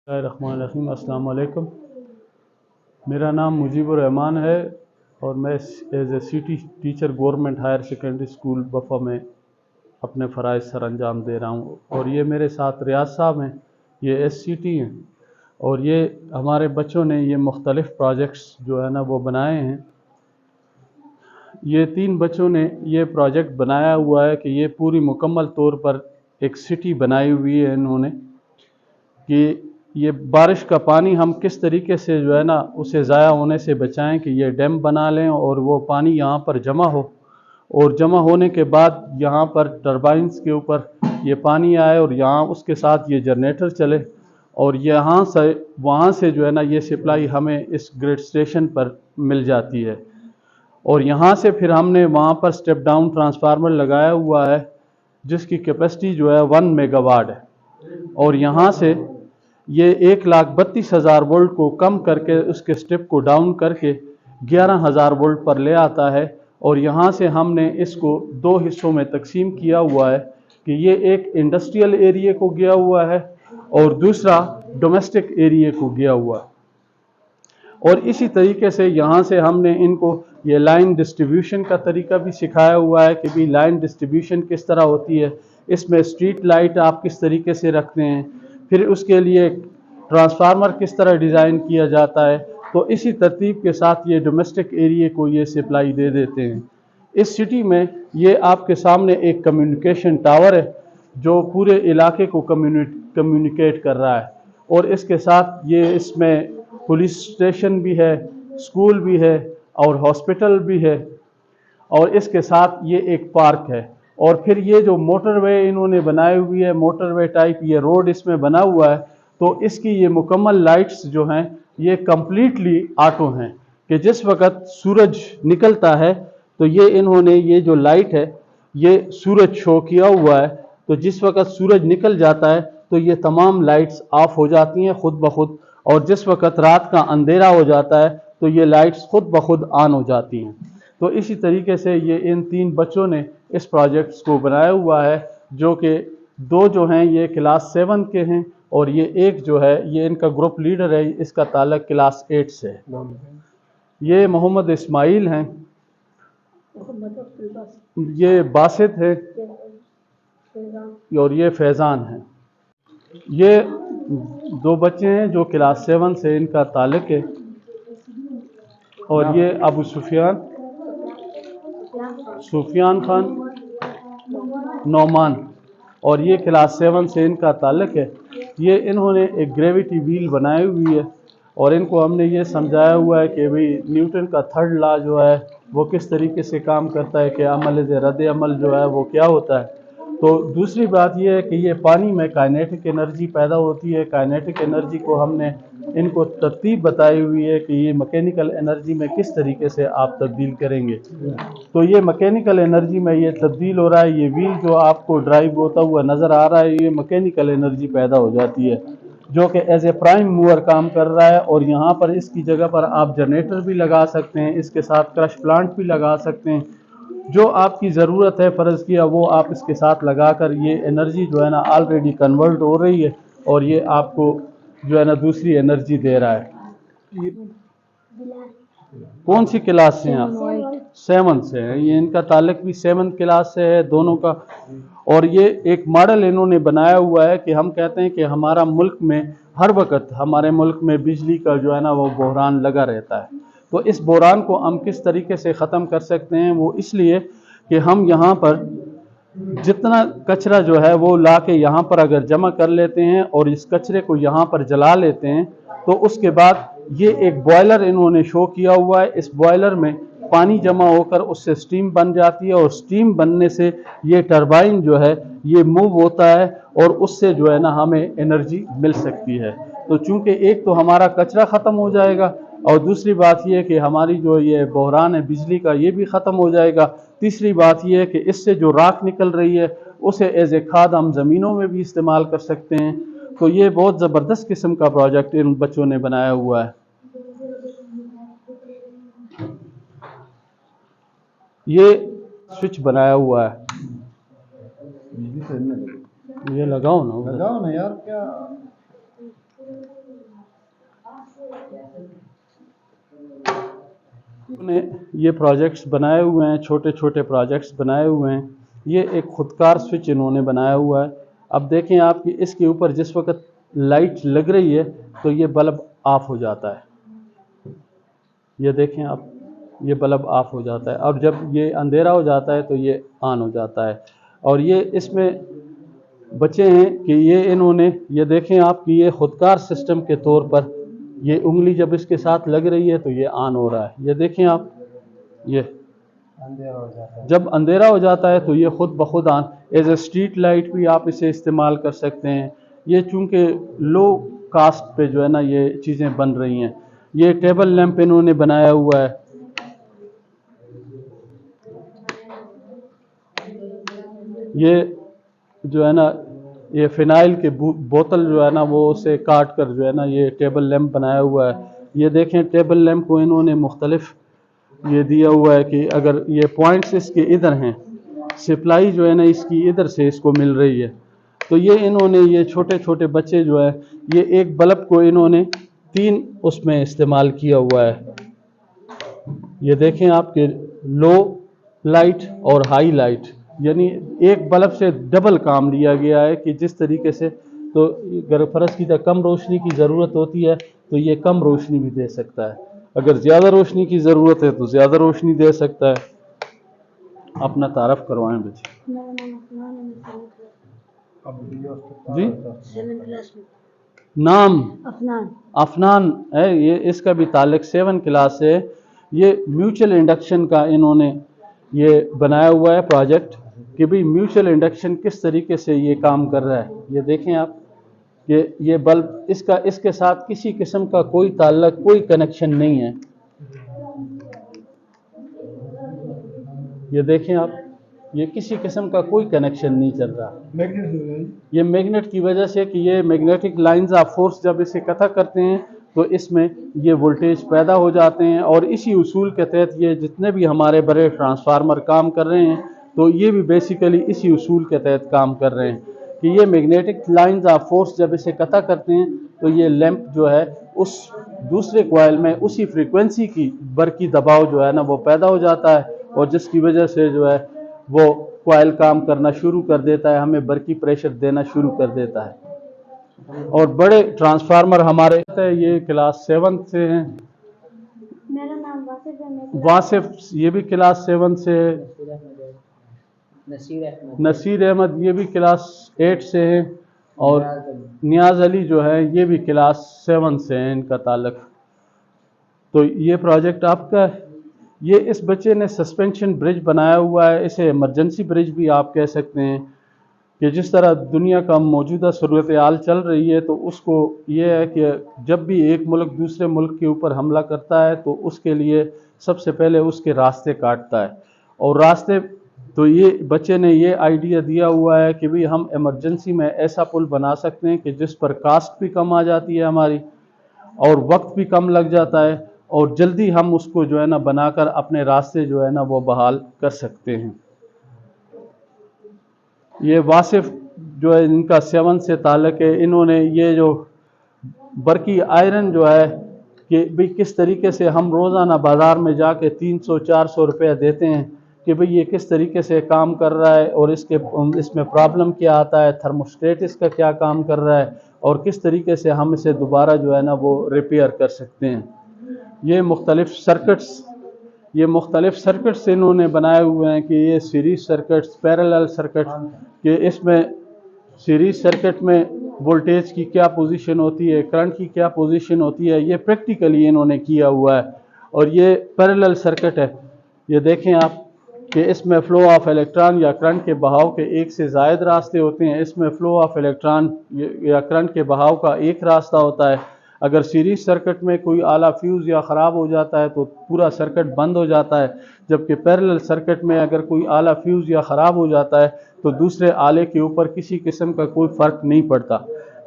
रहमान अस्सलाम वालेकुम। मेरा नाम मुजीबुर रहमान है और मैं as a city teacher government higher secondary school Bafa में अपने फ़राइज़ सर अंजाम दे रहा हूँ। और ये मेरे साथ रियाज साहब हैं, ये SCT हैं और ये हमारे बच्चों ने ये मुख्तलिफ़ प्रोजेक्ट्स जो है ना वो बनाए हैं। ये 3 बच्चों ने ये प्रोजेक्ट बनाया हुआ है कि ये पूरी मुकम्मल तौर पर एक सिटी बनाई हुई है इन्होंने, कि ये बारिश का पानी हम किस तरीके से जो है ना उसे ज़ाया होने से बचाएं, कि ये डैम बना लें और वो पानी यहाँ पर जमा हो और जमा होने के बाद यहाँ पर टरबाइंस के ऊपर ये पानी आए और यहाँ उसके साथ ये जनरेटर चले और यहाँ से वहाँ से जो है ना ये सप्लाई हमें इस ग्रिड स्टेशन पर मिल जाती है। और यहाँ से फिर हमने वहाँ पर स्टेप डाउन ट्रांसफार्मर लगाया हुआ है जिसकी कैपेसिटी जो है 1 मेगावाट है और यहाँ से ये 1,32,000 वोल्ट को कम करके उसके स्टेप को डाउन करके 11,000 वोल्ट पर ले आता है। और यहाँ से हमने इसको 2 हिस्सों में तकसीम किया हुआ है कि ये एक इंडस्ट्रियल एरिया को गया हुआ है और दूसरा डोमेस्टिक एरिया को गया हुआ है। और इसी तरीके से यहाँ से हमने इनको ये लाइन डिस्ट्रीब्यूशन का तरीका भी सिखाया हुआ है कि भी लाइन डिस्ट्रीब्यूशन किस तरह होती है, इसमें स्ट्रीट लाइट आप किस तरीके से रखते हैं, फिर उसके लिए ट्रांसफार्मर किस तरह डिज़ाइन किया जाता है। तो इसी तरतीब के साथ ये डोमेस्टिक एरिया को ये सप्लाई दे देते हैं। इस सिटी में ये आपके सामने एक कम्युनिकेशन टावर है जो पूरे इलाके को कम्युनिकेट कर रहा है और इसके साथ ये इसमें पुलिस स्टेशन भी है, स्कूल भी है और हॉस्पिटल भी है और इसके साथ ये एक पार्क है। और फिर ये जो मोटरवे इन्होंने बनाई हुई है, मोटरवे टाइप ये रोड इसमें बना हुआ है, तो इसकी ये मुकम्मल लाइट्स जो हैं ये कम्प्लीटली ऑटो हैं कि जिस वक्त सूरज निकलता है तो ये इन्होंने ये जो लाइट है ये सूरज शो किया हुआ है, तो जिस वक्त सूरज निकल जाता है तो ये तमाम लाइट्स ऑफ हो जाती हैं खुद ब खुद और जिस वक्त रात का अंधेरा हो जाता है तो ये लाइट्स खुद ब खुद ऑन हो जाती हैं। तो इसी तरीके से ये इन 3 बच्चों ने इस प्रोजेक्ट्स को बनाया हुआ है, जो कि 2 जो हैं ये क्लास 7 के हैं और ये एक जो है ये इनका ग्रुप लीडर है, इसका ताल्लुक क्लास 8 से है। ये मोहम्मद इस्माइल हैं, ये बासित है और ये फैज़ान है। ये 2 बच्चे हैं जो क्लास 7 से इनका ताल्लुक है और ये अबू सुफियान खान नौमान और ये क्लास 7 से इनका ताल्लुक है। ये इन्होंने एक ग्रेविटी व्हील बनाई हुई है और इनको हमने ये समझाया हुआ है कि भाई न्यूटन का 3rd लॉ जो है वो किस तरीके से काम करता है, कि अमल से रद्द अमल जो है वो क्या होता है। तो दूसरी बात यह है कि ये पानी में काइनेटिक एनर्जी पैदा होती है। काइनेटिक एनर्जी को हमने इनको तरतीब बताई हुई है कि ये मैकेनिकल एनर्जी में किस तरीके से आप तब्दील करेंगे। तो ये मैकेनिकल एनर्जी में ये तब्दील हो रहा है। ये व्हील जो आपको ड्राइव होता हुआ नज़र आ रहा है ये मैकेनिकल एनर्जी पैदा हो जाती है जो कि एज ए प्राइम मूवर काम कर रहा है। और यहाँ पर इसकी जगह पर आप जनरेटर भी लगा सकते हैं, इसके साथ क्रश प्लांट भी लगा सकते हैं। जो आपकी ज़रूरत है फ़र्ज़ किया वो आप इसके साथ लगाकर ये एनर्जी जो है ना ऑलरेडी कन्वर्ट हो रही है और ये आपको जो है ना दूसरी एनर्जी दे रहा है। कौन सी क्लास से हैं आप? 7 से हैं। ये इनका ताल्लुक भी 7th क्लास से है दोनों का। और ये एक मॉडल इन्होंने बनाया हुआ है कि हम कहते हैं कि हमारा मुल्क में हर वक्त हमारे मुल्क में बिजली का जो है ना वो बहरान लगा रहता है। तो इस बहरान को हम किस तरीके से ख़त्म कर सकते हैं, वो इसलिए कि हम यहाँ पर जितना कचरा जो है वो ला के यहाँ पर अगर जमा कर लेते हैं और इस कचरे को यहाँ पर जला लेते हैं तो उसके बाद ये एक बॉयलर इन्होंने शो किया हुआ है। इस बॉयलर में पानी जमा होकर उससे स्टीम बन जाती है और स्टीम बनने से ये टरबाइन जो है ये मूव होता है और उससे जो है ना हमें एनर्जी मिल सकती है। तो चूंकि एक तो हमारा कचरा ख़त्म हो जाएगा और दूसरी बात यह है कि हमारी जो ये बहरान है बिजली का ये भी ख़त्म हो जाएगा। तीसरी बात यह है कि इससे जो राख निकल रही है उसे एज ए खाद हम ज़मीनों में भी इस्तेमाल कर सकते हैं। तो ये बहुत ज़बरदस्त किस्म का प्रोजेक्ट इन बच्चों ने बनाया हुआ है। ये स्विच बनाया हुआ है, ये लगाओ ना यार क्या ने ये प्रोजेक्ट्स बनाए हुए हैं, छोटे छोटे प्रोजेक्ट्स बनाए हुए हैं। ये एक खुदकार स्विच इन्होंने बनाया हुआ है। अब देखें आप कि इसके ऊपर जिस वक्त लाइट लग रही है तो ये बल्ब ऑफ हो जाता है। ये देखें आप, ये बल्ब ऑफ हो जाता है और जब ये अंधेरा हो जाता है तो ये ऑन हो जाता है। और ये इसमें बच्चे हैं कि ये इन्होंने, ये देखें आप कि ये खुदकार सिस्टम के तौर पर ये उंगली जब इसके साथ लग रही है तो ये ऑन हो रहा है। ये देखें आप, ये अंधेरा हो जाता है। जब अंधेरा हो जाता है तो ये खुद ब खुद on, as a street light भी आप इसे इस्तेमाल कर सकते हैं। ये चूँकि लो कास्ट पे जो है ना ये चीज़ें बन रही हैं। ये टेबल लैंप इन्होंने बनाया हुआ है। ये जो है ना ये फिनाइल के बोतल जो है ना वो उसे काट कर जो है ना ये टेबल लैंप बनाया हुआ है। ये देखें टेबल लैंप को इन्होंने मुख्तलिफ ये दिया हुआ है कि अगर ये पॉइंट्स इसके इधर हैं, सप्लाई जो है ना इसकी इधर से इसको मिल रही है। तो ये इन्होंने, ये छोटे छोटे बच्चे जो है, ये एक बल्ब को इन्होंने 3 उसमें इस्तेमाल किया हुआ है। ये देखें आपके लो लाइट और हाई लाइट, यानी एक बल्ब से डबल काम लिया गया है कि जिस तरीके से, तो अगर फ़र्ज़ की कम रोशनी की ज़रूरत होती है तो ये कम रोशनी भी दे सकता है, अगर ज़्यादा रोशनी की ज़रूरत है तो ज़्यादा रोशनी दे सकता है। अपना तारफ़ करवाएं बच्चे। जी, नाम अफनान है, ये इसका भी ताल्लुक 7 क्लास से। ये म्यूचुअल इंडक्शन का इन्होंने ये बनाया हुआ है प्रोजेक्ट कि भाई म्यूचुअल इंडक्शन किस तरीके से ये काम कर रहा है। ये देखें आप, ये बल्ब इसका इसके साथ किसी किस्म का कोई ताल्लुक, कोई कनेक्शन नहीं है। ये देखें आप, ये किसी किस्म का कोई कनेक्शन नहीं चल रहा। ये मैग्नेट की वजह से कि ये मैग्नेटिक लाइंस ऑफ फोर्स जब इसे इकट्ठा करते हैं तो इसमें ये वोल्टेज पैदा हो जाते हैं। और इसी उसूल के तहत ये जितने भी हमारे बड़े ट्रांसफार्मर काम कर रहे हैं तो ये भी बेसिकली इसी उसूल के तहत काम कर रहे हैं कि ये मैग्नेटिक लाइंस ऑफ फोर्स जब इसे इकट्ठा करते हैं तो ये लैंप जो है उस दूसरे कॉइल में उसी फ्रीक्वेंसी की बरकी दबाव जो है ना वो पैदा हो जाता है और जिसकी वजह से जो है वो कॉइल काम करना शुरू कर देता है, हमें बरकी प्रेशर देना शुरू कर देता है। और बड़े ट्रांसफार्मर हमारे ये क्लास 7 से हैं। मेरा नाम वासिफ है। वासिफ ये भी क्लास 7 से है। नसीर अहमद ये भी क्लास 8 से है। और नियाज अली जो है ये भी क्लास 7 से है, इनका ताल्लुक। तो ये प्रोजेक्ट आपका है। ये इस बच्चे ने सस्पेंशन ब्रिज बनाया हुआ है, इसे इमरजेंसी ब्रिज भी आप कह सकते हैं कि जिस तरह दुनिया का मौजूदा सूरत हाल चल रही है तो उसको ये है कि जब भी एक मुल्क दूसरे मुल्क के ऊपर हमला करता है तो उसके लिए सबसे पहले उसके रास्ते काटता है। और रास्ते, तो ये बच्चे ने ये आइडिया दिया हुआ है कि भाई हम इमरजेंसी में ऐसा पुल बना सकते हैं कि जिस पर कास्ट भी कम आ जाती है हमारी और वक्त भी कम लग जाता है और जल्दी हम उसको जो है ना बनाकर अपने रास्ते जो है ना वो बहाल कर सकते हैं। ये वासिफ जो है इनका 7 से ताल्लुक है। इन्होंने ये जो बरकी आयरन जो है कि भाई किस तरीके से हम रोज़ाना बाज़ार में जाके 300-400 रुपये देते हैं कि भाई ये किस तरीके से काम कर रहा है और इसमें प्रॉब्लम क्या आता है, थर्मोस्टेट इसका क्या काम कर रहा है और किस तरीके से हम इसे दोबारा जो है ना वो रिपेयर कर सकते हैं। ये मुख्तलिफ सर्किट्स इन्होंने बनाए हुए हैं कि ये सीरीज सर्किट्स, पैरेलल सर्किट, कि इसमें सीरीज सर्किट में वोल्टेज की क्या पोजीशन होती है, करंट की क्या पोजीशन होती है, ये प्रैक्टिकली इन्होंने किया हुआ है। और ये पैरेलल सर्किट है। ये देखें आप कि इसमें फ़्लो ऑफ इलेक्ट्रॉन या करंट के बहाव के एक से ज़ायद रास्ते होते हैं, इसमें फ़्लो ऑफ इलेक्ट्रॉन या करंट के बहाव का एक रास्ता होता है। अगर सीरीज सर्किट में कोई आला फ्यूज़ या ख़राब हो जाता है तो पूरा सर्किट बंद हो जाता है, जबकि पैरेलल सर्किट में अगर कोई आला फ्यूज़ या ख़राब हो जाता है तो दूसरे आले के ऊपर किसी किस्म का कोई फ़र्क नहीं पड़ता।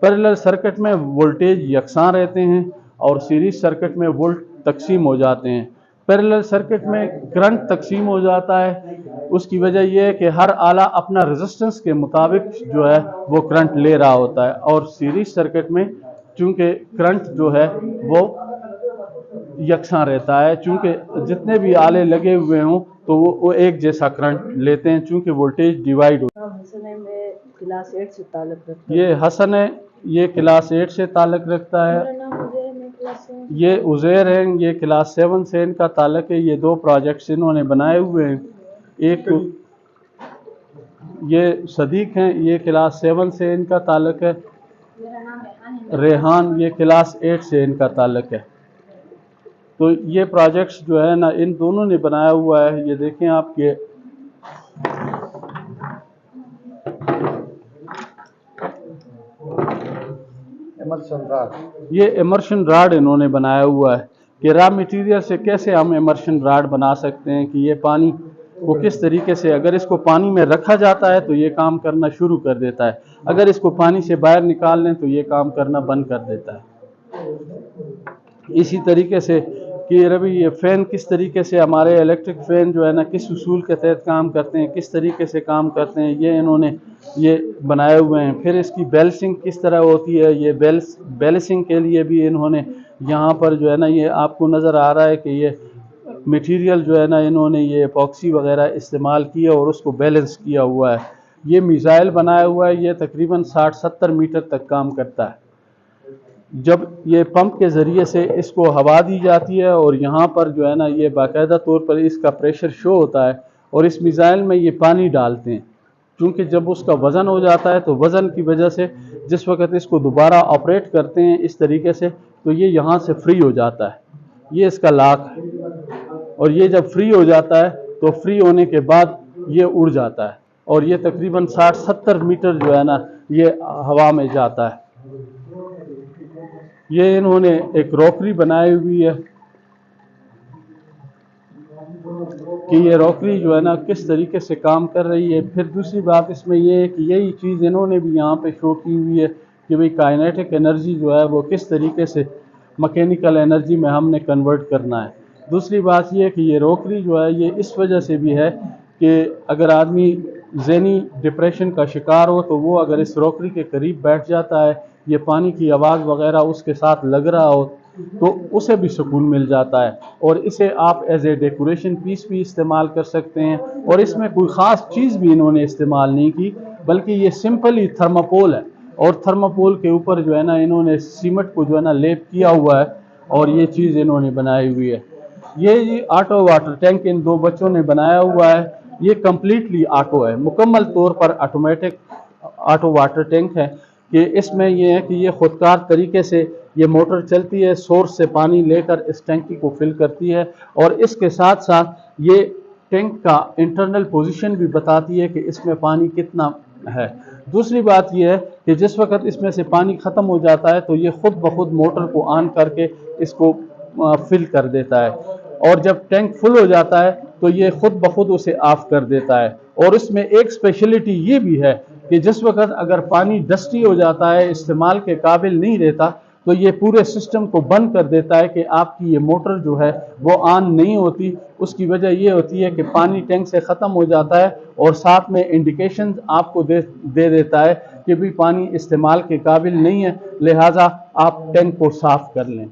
पैरेलल सर्किट में वोल्टेज यकसां रहते हैं और सीरीज सर्किट में वोल्ट तकसीम हो जाते हैं। पैरेलल सर्किट में करंट तकसीम हो जाता है, उसकी वजह यह है कि हर आला अपना रेजिस्टेंस के मुताबिक जो है वो करंट ले रहा होता है। और सीरीज सर्किट में चूँकि करंट जो है वो यकसा रहता है, चूँकि जितने भी आले लगे हुए हों तो वो एक जैसा करंट लेते हैं, चूँकि वोल्टेज डिवाइड हो। हसन है, मैं क्लास 8 से ताल्लुक़ रखता हूँ। ये हसन है, ये क्लास 8 से ताल्लुक़ रखता है। मेरा नाम उज़ैर है, मैं क्लास 7 ये उज़ैर हैं, ये क्लास 7 से इनका ताल्लुक़ है। ये 2 प्रोजेक्ट्स इन्होंने बनाए हुए हैं। एक तो ये सदीक हैं, ये क्लास 7 से इनका ताल्लुक़ है। मेरा नाम रेहान, ये क्लास 8 से इनका ताल्लुक़ है। तो ये प्रोजेक्ट्स जो है ना, इन दोनों ने बनाया हुआ है। ये देखें आप, ये इमर्शन राड इन्होंने बनाया हुआ है कि रॉ मटेरियल से कैसे हम इमर्शन राड बना सकते हैं, कि ये पानी को किस तरीके से, अगर इसको पानी में रखा जाता है तो ये काम करना शुरू कर देता है, अगर इसको पानी से बाहर निकाल लें तो ये काम करना बंद कर देता है। इसी तरीके से कि रवि ये फ़ैन किस तरीके से, हमारे इलेक्ट्रिक फ़ैन जो है ना किस उसूल के तहत काम करते हैं, किस तरीके से काम करते हैं, ये इन्होंने ये बनाए हुए हैं। फिर इसकी बैलेंसिंग किस तरह होती है, ये बैलेंसिंग के लिए भी इन्होंने यहाँ पर जो है ना, ये आपको नज़र आ रहा है कि ये मटेरियल जो है ना, इन्होंने ये एपॉक्सी वगैरह इस्तेमाल किया और उसको बैलेंस किया हुआ है। ये मिसाइल बनाया हुआ है, ये तकरीबन 60-70 मीटर तक काम करता है। जब ये पंप के ज़रिए से इसको हवा दी जाती है और यहाँ पर जो है ना, ये बाकायदा तौर पर इसका प्रेशर शो होता है और इस मिसाइल में ये पानी डालते हैं। क्योंकि जब उसका वज़न हो जाता है तो वज़न की वजह से जिस वक्त इसको दोबारा ऑपरेट करते हैं इस तरीके से, तो ये यहाँ से फ्री हो जाता है। ये इसका लाक है और ये जब फ्री हो जाता है तो फ्री होने के बाद ये उड़ जाता है और ये तकरीबन 60-70 मीटर जो है ना, ये हवा में जाता है। ये इन्होंने एक रॉकरी बनाई हुई है कि ये रॉकरी जो है ना किस तरीके से काम कर रही है। फिर दूसरी बात इसमें ये है कि यही चीज़ इन्होंने भी यहाँ पे शो की हुई है कि भाई काइनेटिक एनर्जी जो है वो किस तरीके से मैकेनिकल एनर्जी में हमने कन्वर्ट करना है। दूसरी बात ये है कि ये रॉकरी जो है ये इस वजह से भी है कि अगर आदमी ज़हनी डिप्रेशन का शिकार हो तो वो अगर इस रॉकरी के करीब बैठ जाता है, ये पानी की आवाज़ वगैरह उसके साथ लग रहा हो तो उसे भी सुकून मिल जाता है और इसे आप एज ए डेकोरेशन पीस भी इस्तेमाल कर सकते हैं। और इसमें कोई ख़ास चीज़ भी इन्होंने इस्तेमाल नहीं की, बल्कि ये सिंपल ही थर्माकोल है और थर्माकोल के ऊपर जो है ना इन्होंने सीमेंट को जो है ना लेप किया हुआ है और ये चीज़ इन्होंने बनाई हुई है। ये ऑटो वाटर टैंक इन 2 बच्चों ने बनाया हुआ है। ये कम्प्लीटली ऑटो है, मुकम्मल तौर पर ऑटोमेटिक ऑटो वाटर टैंक है कि इसमें यह है कि ये ख़ुदकार तरीके से ये मोटर चलती है, सोर्स से पानी लेकर इस टैंकी को फिल करती है और इसके साथ साथ ये टैंक का इंटरनल पोजीशन भी बताती है कि इसमें पानी कितना है। दूसरी बात यह है कि जिस वक्त इसमें से पानी ख़त्म हो जाता है तो ये ख़ुद ब खुद मोटर को ऑन करके इसको फिल कर देता है और जब टैंक फुल हो जाता है तो ये ख़ुद ब खुद उसे ऑफ़ कर देता है। और इसमें एक स्पेशलिटी ये भी है कि जिस वक्त अगर पानी डस्टी हो जाता है, इस्तेमाल के काबिल नहीं रहता, तो ये पूरे सिस्टम को बंद कर देता है कि आपकी ये मोटर जो है वो ऑन नहीं होती। उसकी वजह ये होती है कि पानी टैंक से ख़त्म हो जाता है और साथ में इंडिकेशन आपको दे देता है कि भी पानी इस्तेमाल के काबिल नहीं है, लिहाजा आप टैंक को साफ़ कर लें।